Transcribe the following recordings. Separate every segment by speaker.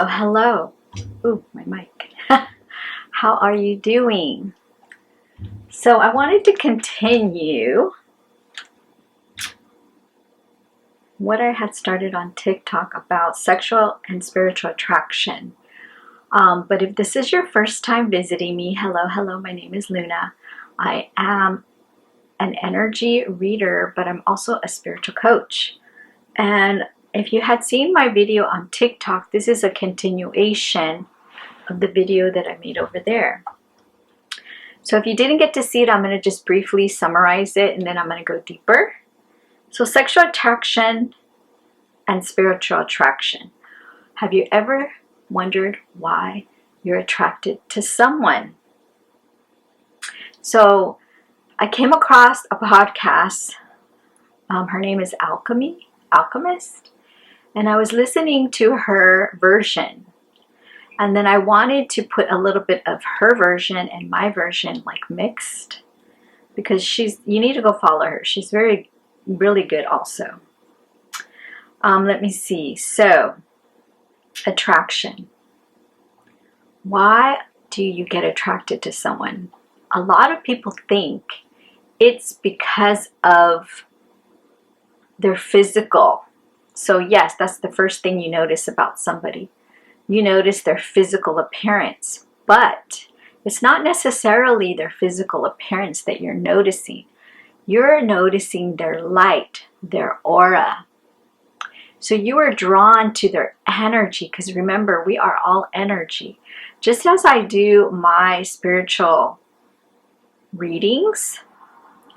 Speaker 1: Hello. Ooh, my mic. How are you doing? So I wanted to continue what I had started on TikTok about sexual and spiritual attraction. But if this is your first time visiting me, hello, my name is Luna. I am an energy reader, but I'm also a spiritual coach. And if you had seen my video on TikTok, this is a continuation of the video that I made over there. So if you didn't get to see it, I'm going to just briefly summarize it and then I'm going to go deeper. So sexual attraction and spiritual attraction. Have you ever wondered why you're attracted to someone? So I came across a podcast. Her name is Alchemist. And I was listening to her version. And then I wanted to put a little bit of her version and my version like mixed. Because you need to go follow her. She's really good also. Let me see. So, attraction. Why do you get attracted to someone? A lot of people think it's because of their physical. So yes, that's the first thing you notice about somebody. You notice their physical appearance, but it's not necessarily their physical appearance that you're noticing. You're noticing their light, their aura. So you are drawn to their energy, because remember, we are all energy. Just as I do my spiritual readings,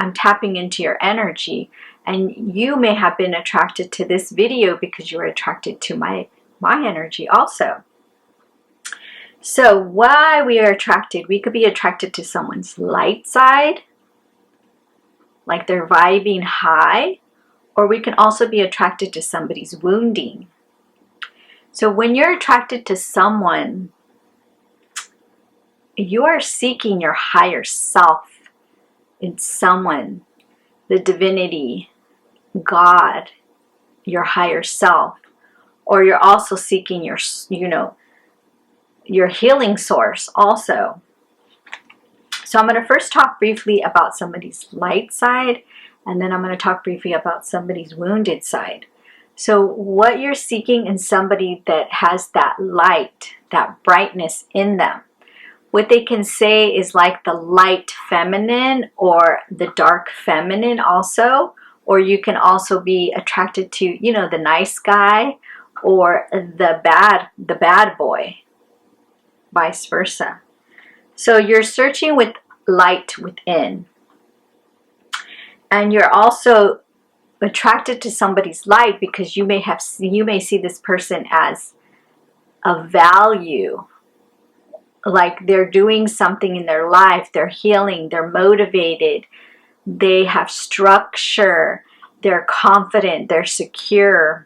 Speaker 1: I'm tapping into your energy, and you may have been attracted to this video because you were attracted to my energy also. So why we are attracted, we could be attracted to someone's light side, like they're vibing high, or we can also be attracted to somebody's wounding. So when you're attracted to someone, you are seeking your higher self in someone, the divinity, God, your higher self, or you're also seeking your healing source also. So I'm going to first talk briefly about somebody's light side, and then I'm going to talk briefly about somebody's wounded side. So what you're seeking in somebody that has that light, that brightness in them, what they can say is like the light feminine or the dark feminine also, or you can also be attracted to, the nice guy or the bad boy, vice versa. So you're searching with light within. And you're also attracted to somebody's light because you may see this person as a value. Like they're doing something in their life, they're healing, they're motivated, they have structure, they're confident, they're secure.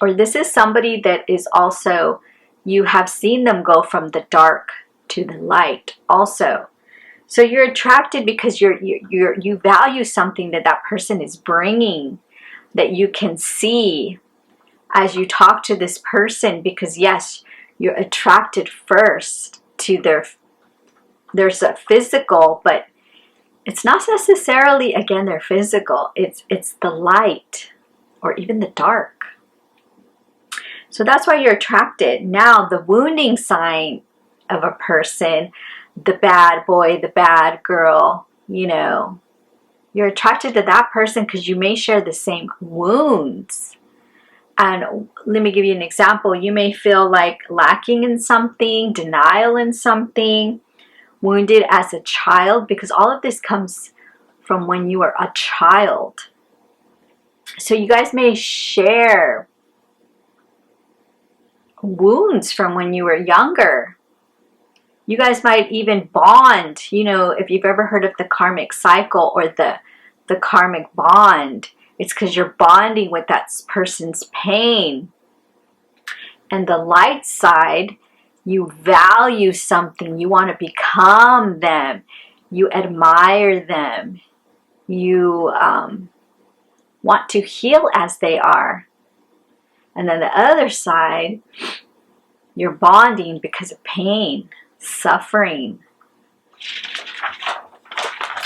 Speaker 1: Or this is somebody that is also, you have seen them go from the dark to the light also. So you're attracted because you value something that person is bringing, that you can see as you talk to this person, because yes, you're attracted first to there's a physical, but it's not necessarily, again, their physical. It's the light or even the dark. So that's why you're attracted. Now, the wounding sign of a person, the bad boy, the bad girl, you're attracted to that person because you may share the same wounds. And let me give you an example. You may feel like lacking in something, denial in something, wounded as a child, because all of this comes from when you were a child. So you guys may share wounds from when you were younger. You guys might even bond, if you've ever heard of the karmic cycle or the karmic bond. It's because you're bonding with that person's pain. And the light side, you value something. You want to become them. You admire them. You want to heal as they are. And then the other side, You're bonding because of pain, suffering.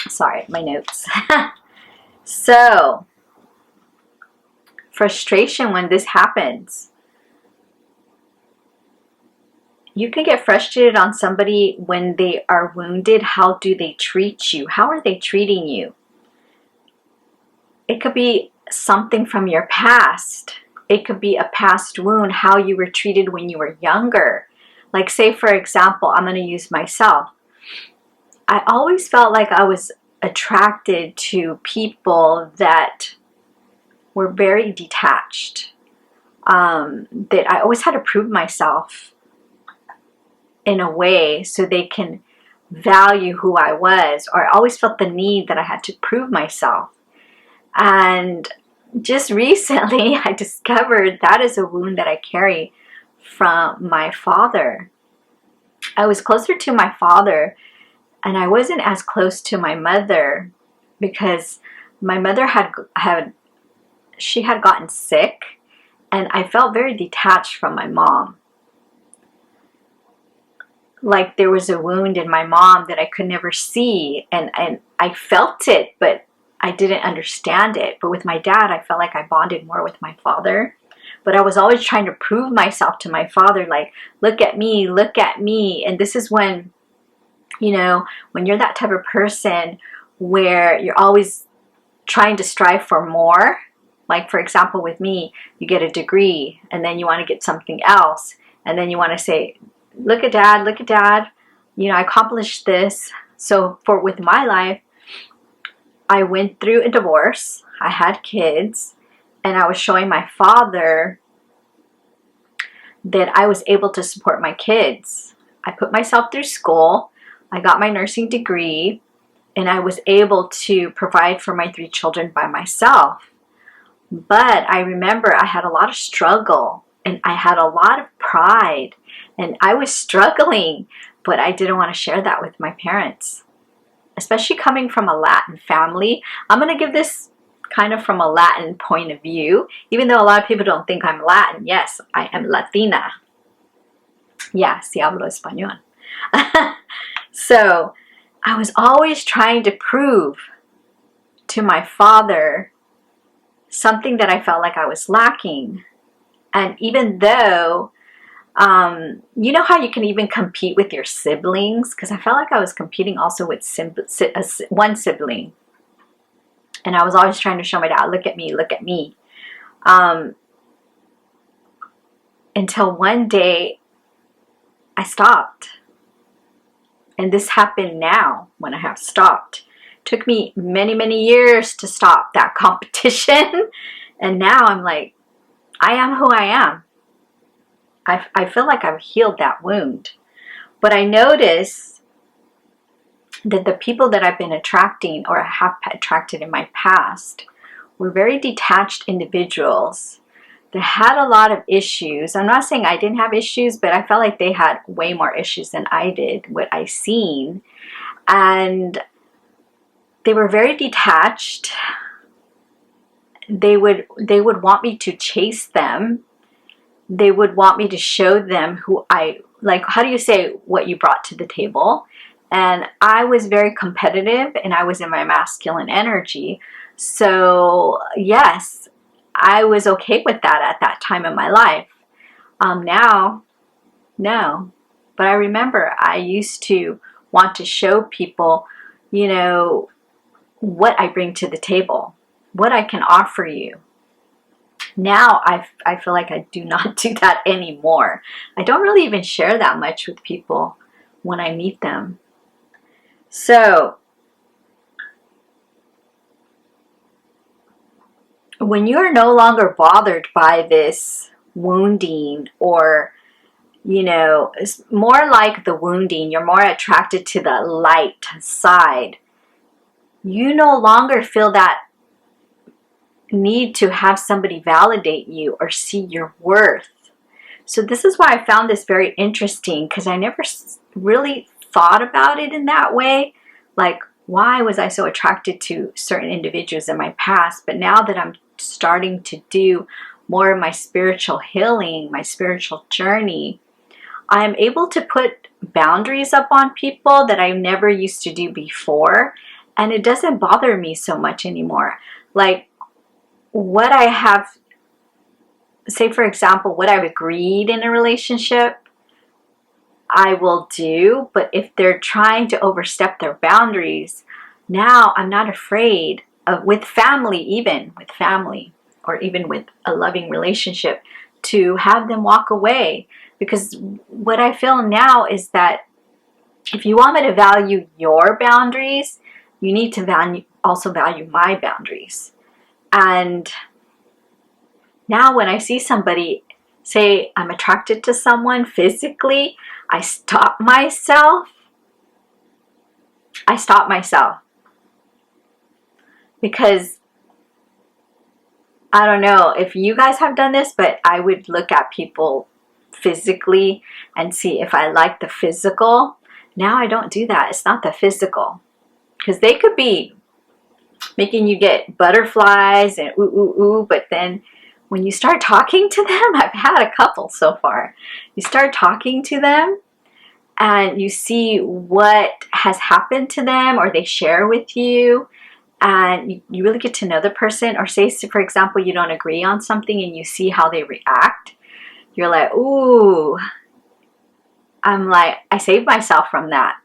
Speaker 1: Sorry, my notes. So, frustration when this happens. You can get frustrated on somebody when they are wounded. How do they treat you? How are they treating you? It could be something from your past. It could be a past wound, how you were treated when you were younger. Like, say, for example, I'm going to use myself. I always felt like I was attracted to people that were very detached. That I always had to prove myself in a way so they can value who I was, or I always felt the need that I had to prove myself. And just recently I discovered that is a wound that I carry from my father. I was closer to my father, and I wasn't as close to my mother because my mother had gotten sick, and I felt very detached from my mom. Like there was a wound in my mom that I could never see, and I felt it, but I didn't understand it. But with my dad, I felt like I bonded more with my father. But I was always trying to prove myself to my father, like, look at me, look at me. And this is when, you know, when you're that type of person where you're always trying to strive for more. Like, for example, with me, you get a degree and then you want to get something else. And then you want to say, look at dad, you know, I accomplished this. So with my life, I went through a divorce, I had kids, and I was showing my father that I was able to support my kids. I put myself through school, I got my nursing degree, and I was able to provide for my 3 children by myself. But I remember I had a lot of struggle, and I had a lot of pride, and I was struggling, but I didn't want to share that with my parents. Especially coming from a Latin family. I'm going to give this kind of from a Latin point of view, even though a lot of people don't think I'm Latin. Yes, I am Latina. Yeah, si hablo español. So I was always trying to prove to my father something that I felt like I was lacking. And even though, you know how you can even compete with your siblings? Because I felt like I was competing also with one sibling. And I was always trying to show my dad, look at me, look at me. Until one day I stopped. And this happened now when I have stopped. It took me many, many years to stop that competition. And now I'm like, I am who I am. I feel like I've healed that wound. But I notice that the people that I've been attracting or have attracted in my past were very detached individuals that had a lot of issues. I'm not saying I didn't have issues, but I felt like they had way more issues than I did, what I seen. And they were very detached. They would want me to chase them. They would want me to show them who I, like, how do you say what you brought to the table? And I was very competitive, and I was in my masculine energy. So yes, I was okay with that at that time in my life. Now, no. But I remember I used to want to show people, you know, what I bring to the table, what I can offer you. Now I feel like I do not do that anymore. I don't really even share that much with people when I meet them. So when you're no longer bothered by this wounding, or, you know, it's more like the wounding, you're more attracted to the light side. You no longer feel that need to have somebody validate you or see your worth. So this is why I found this very interesting, because I never really thought about it in that way. Like, why was I so attracted to certain individuals in my past? But now that I'm starting to do more of my spiritual healing, my spiritual journey, I am able to put boundaries up on people that I never used to do before, and it doesn't bother me so much anymore. Like what I have, say for example, what I've agreed in a relationship, I will do, but if they're trying to overstep their boundaries, now I'm not afraid of, with family, even with family, or even with a loving relationship, to have them walk away. Because what I feel now is that if you want me to value your boundaries, you need to also value my boundaries. And now when I see somebody, say I'm attracted to someone physically, I stop myself. Because I don't know if you guys have done this, but I would look at people physically and see if I like the physical. Now I don't do that. It's not the physical, because they could be making you get butterflies and ooh, ooh, ooh, but then when you start talking to them, I've had a couple so far, you start talking to them and you see what has happened to them, or they share with you, and you really get to know the person. Or say, for example, you don't agree on something and you see how they react. You're like, ooh, I'm like, I saved myself from that.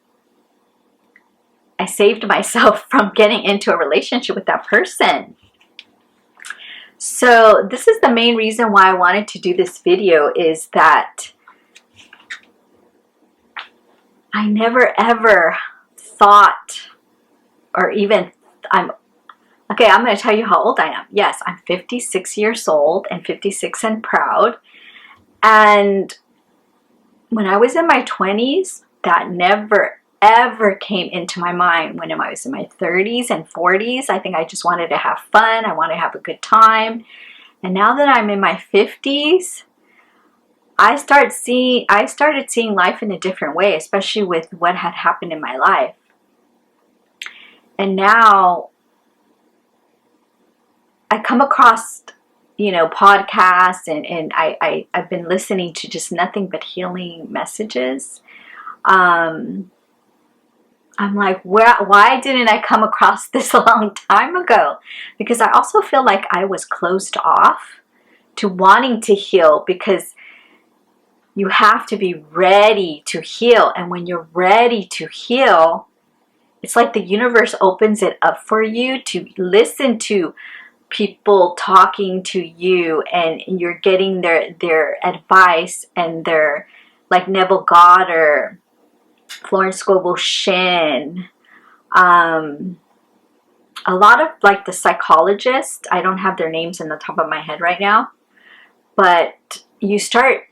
Speaker 1: I saved myself from getting into a relationship with that person. So this is the main reason why I wanted to do this video, is that I never ever thought, or even, I'm going to tell you how old I am. Yes, I'm 56 years old, and 56 and proud. And when I was in my 20s, that never ever came into my mind. When I was in my 30s and 40s, I think I just wanted to have fun. I wanted to have a good time. And now that I'm in my 50s, I started seeing life in a different way, especially with what had happened in my life. And now I come across, podcasts, and I've been listening to just nothing but healing messages. I'm like, why didn't I come across this a long time ago? Because I also feel like I was closed off to wanting to heal, because you have to be ready to heal. And when you're ready to heal, it's like the universe opens it up for you to listen to people talking to you, and you're getting their advice, and their, like Neville Goddard, Florence Scovel Shinn, a lot of like the psychologists. I don't have their names in the top of my head right now, but you start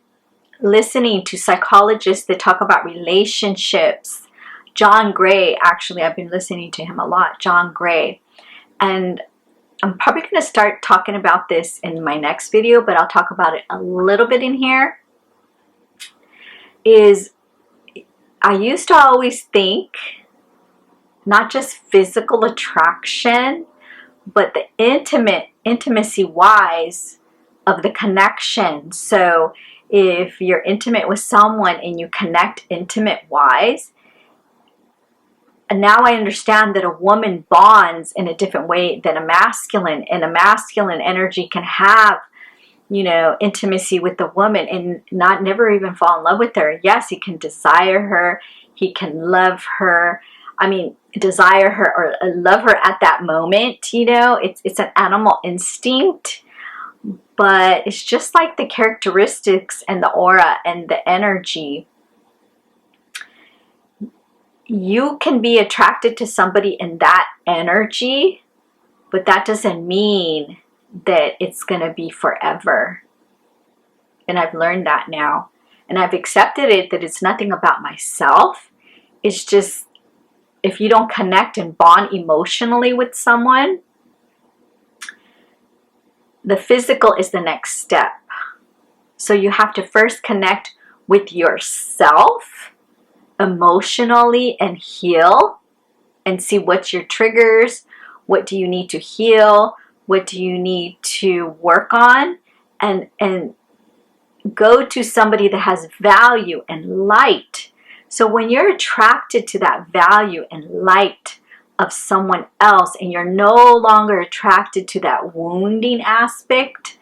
Speaker 1: listening to psychologists that talk about relationships. John Gray, actually, I've been listening to him a lot, John Gray. And I'm probably going to start talking about this in my next video, but I'll talk about it a little bit in here. Is I used to always think not just physical attraction, but the intimacy wise of the connection. So if you're intimate with someone and you connect intimate wise, and now I understand that a woman bonds in a different way than a masculine, and a masculine energy can have, intimacy with the woman and never even fall in love with her. Yes, he can desire her, he can love her. I mean, desire her or love her at that moment. It's an animal instinct, but it's just like the characteristics and the aura and the energy. You can be attracted to somebody in that energy, but that doesn't mean that it's going to be forever. And I've learned that now. And I've accepted it, that it's nothing about myself. It's just, if you don't connect and bond emotionally with someone, the physical is the next step. So you have to first connect with yourself emotionally and heal, and see what's your triggers, what do you need to heal, what do you need to work on, and go to somebody that has value and light. So when you're attracted to that value and light of someone else, and you're no longer attracted to that wounding aspect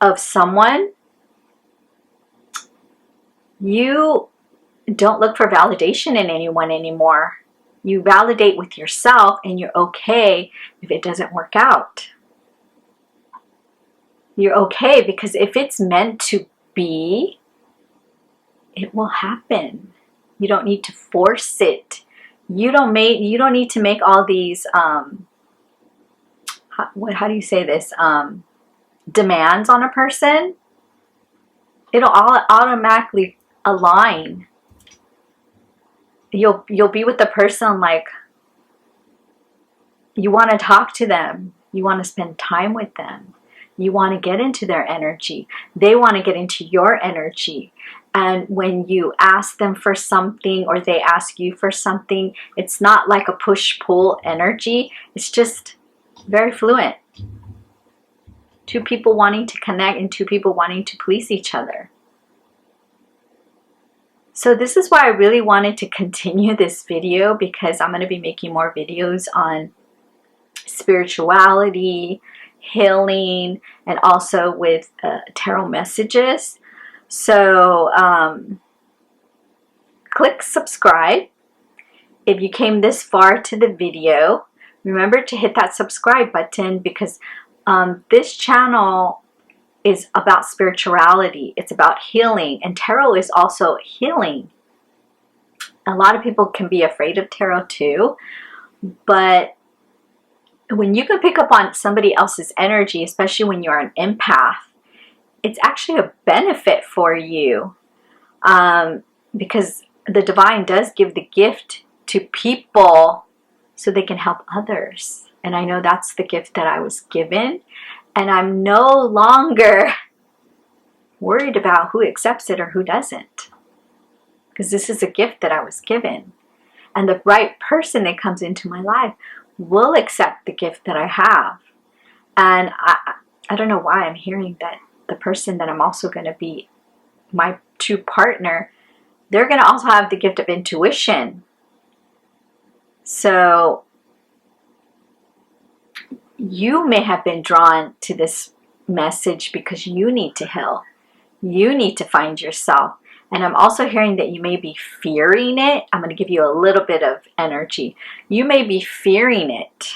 Speaker 1: of someone, you don't look for validation in anyone anymore. You validate with yourself, and you're okay if it doesn't work out. You're okay because if it's meant to be, it will happen. You don't need to force it. You don't need to make all these how do you say this, demands on a person. It'll all automatically align. You'll be with the person like you want to talk to them. You want to spend time with them. You want to get into their energy. They want to get into your energy. And when you ask them for something or they ask you for something, it's not like a push-pull energy. It's just very fluent. Two people wanting to connect and two people wanting to please each other. So this is why I really wanted to continue this video, because I'm going to be making more videos on spirituality, healing, and also with tarot messages. So click subscribe. If you came this far to the video, remember to hit that subscribe button, because this channel is about spirituality. It's about healing, and tarot is also healing. A lot of people can be afraid of tarot too, but when you can pick up on somebody else's energy, especially when you're an empath, it's actually a benefit for you, because the divine does give the gift to people so they can help others. And I know that's the gift that I was given, and I'm no longer worried about who accepts it or who doesn't, because this is a gift that I was given, and the right person that comes into my life will accept the gift that I have. And I don't know why I'm hearing that the person that I'm also going to be my true partner, they're going to also have the gift of intuition. So you may have been drawn to this message because you need to heal. You need to find yourself. And I'm also hearing that you may be fearing it. I'm going to give you a little bit of energy. You may be fearing it.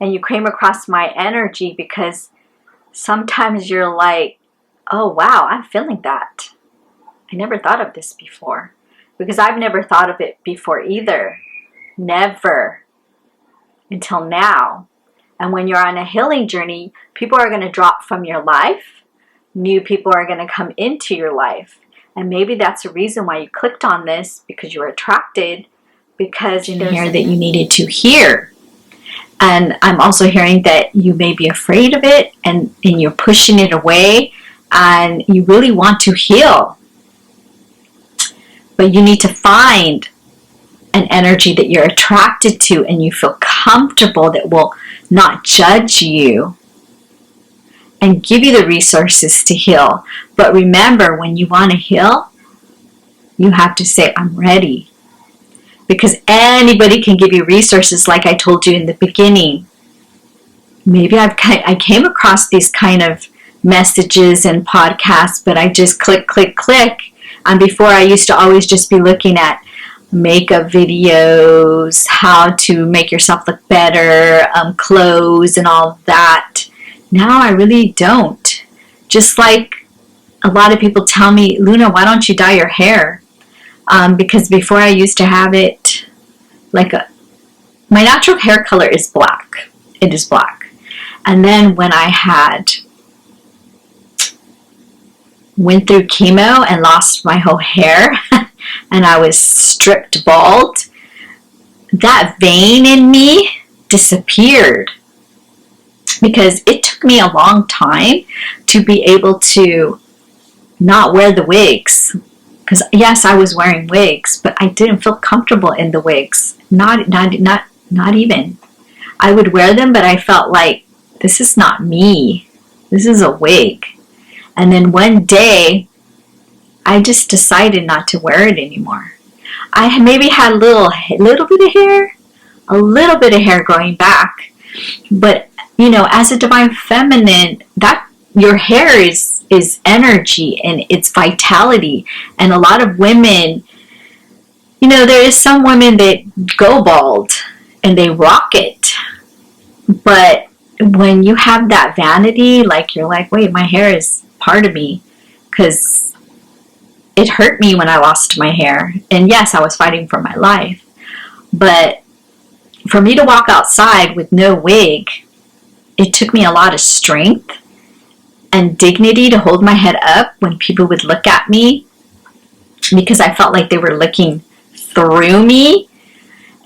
Speaker 1: And you came across my energy because sometimes you're like, oh wow, I'm feeling that. I never thought of this before. Because I've never thought of it before either. Never. Until now. And when you're on a healing journey, people are going to drop from your life. New people are going to come into your life. And maybe that's a reason why you clicked on this, because you were attracted, because there's here that you needed to hear. And I'm also hearing that you may be afraid of it, and you're pushing it away, and you really want to heal. But you need to find an energy that you're attracted to and you feel comfortable, that will not judge you and give you the resources to heal. But remember, when you want to heal, you have to say, I'm ready. Because anybody can give you resources, like I told you in the beginning. Maybe I came across these kind of messages and podcasts, but I just click. And before, I used to always just be looking at makeup videos, how to make yourself look better, clothes and all that. Now I really don't. Just like a lot of people tell me, Luna, why don't you dye your hair? Because before I used to have it like my natural hair color is black. It is black. And then when I went through chemo and lost my whole hair and I was stripped bald, that vein in me disappeared. Because it took me a long time to be able to not wear the wigs. Because yes, I was wearing wigs, but I didn't feel comfortable in the wigs. Not even. I would wear them, but I felt like, this is not me. This is a wig. And then one day, I just decided not to wear it anymore. I maybe had a little bit of hair growing back. But, you know, as a divine feminine, that your hair is energy and it's vitality. And a lot of women, you know, there is some women that go bald and they rock it. But when you have that vanity, like you're like, wait, my hair is part of me, because it hurt me when I lost my hair. And yes, I was fighting for my life. But for me to walk outside with no wig, it took me a lot of strength and dignity to hold my head up when people would look at me, because I felt like they were looking through me.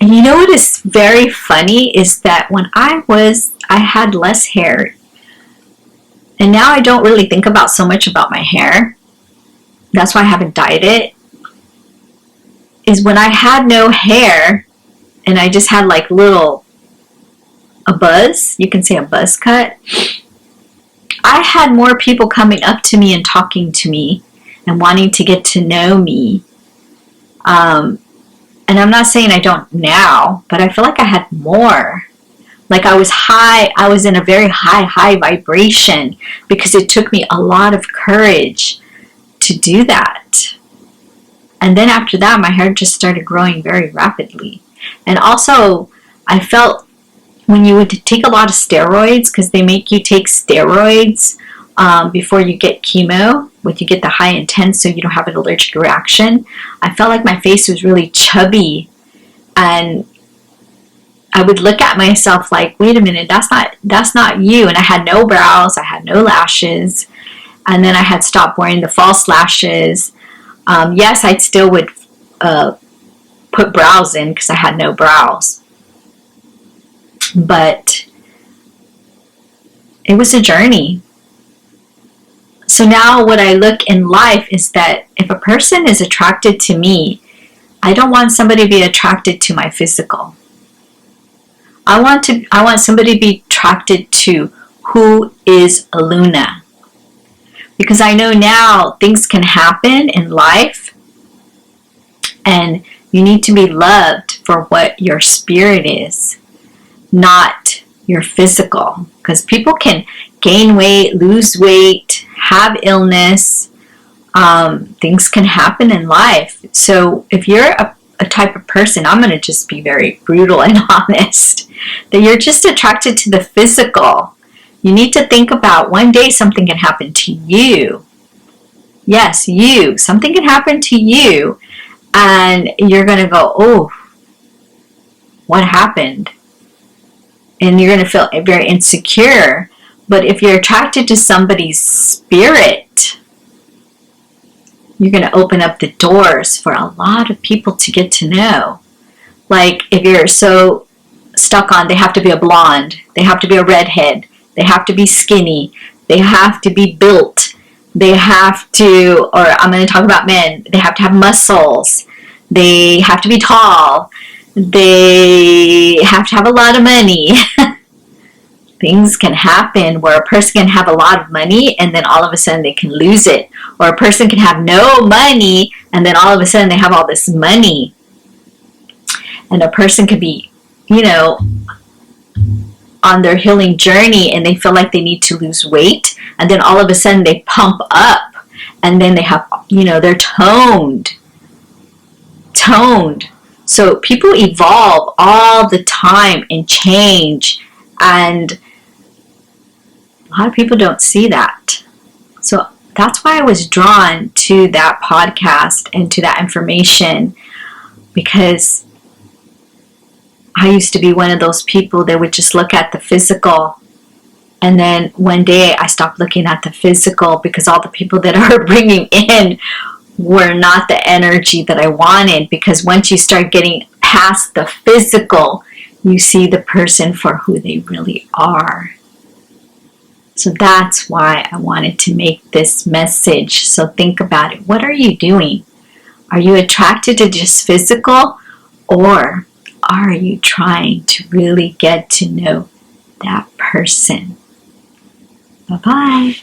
Speaker 1: And you know what is very funny is that when I had less hair, and now I don't really think about so much about my hair. That's why I haven't dyed it. Is when I had no hair and I just had like a buzz, you can say a buzz cut, I had more people coming up to me and talking to me and wanting to get to know me. And I'm not saying I don't now, but I feel like I had more. Like I was in a very high vibration, because it took me a lot of courage to do that. And then after that, my hair just started growing very rapidly. And also, I felt when you would take a lot of steroids, because they make you take steroids before you get chemo, when you get the high intense, so you don't have an allergic reaction. I felt like my face was really chubby, and I would look at myself like, wait a minute, that's not you. And I had no brows, I had no lashes, and then I had stopped wearing the false lashes. Yes, I still would put brows in because I had no brows, but it was a journey. So now what I look in life is that if a person is attracted to me, I don't want somebody to be attracted to my physical. I want somebody to be attracted to who is a Luna. Because I know now things can happen in life, and you need to be loved for what your spirit is, not your physical. Because people can gain weight, lose weight, have illness. Things can happen in life. So if you're a type of person, I'm going to just be very brutal and honest, that you're just attracted to the physical, you need to think about one day something can happen to you. Yes, you. Something can happen to you, and you're going to go, oh, what happened? And you're going to feel very insecure. But if you're attracted to somebody's spirit, you're going to open up the doors for a lot of people to get to know. Like if you're so stuck on, they have to be a blonde, they have to be a redhead, they have to be skinny, they have to be built, they have to, or I'm going to talk about men, they have to have muscles, they have to be tall, they have to have a lot of money. Things can happen where a person can have a lot of money and then all of a sudden they can lose it. Or a person can have no money and then all of a sudden they have all this money. And a person could be, you know, on their healing journey and they feel like they need to lose weight. And then all of a sudden they pump up and then they have, you know, they're toned. So people evolve all the time and change, and a lot of people don't see that. So that's why I was drawn to that podcast and to that information, because I used to be one of those people that would just look at the physical, and then one day I stopped looking at the physical because all the people that I were bringing in were not the energy that I wanted. Because once you start getting past the physical, you see the person for who they really are. So that's why I wanted to make this message. So think about it. What are you doing? Are you attracted to just physical, or are you trying to really get to know that person? Bye-bye.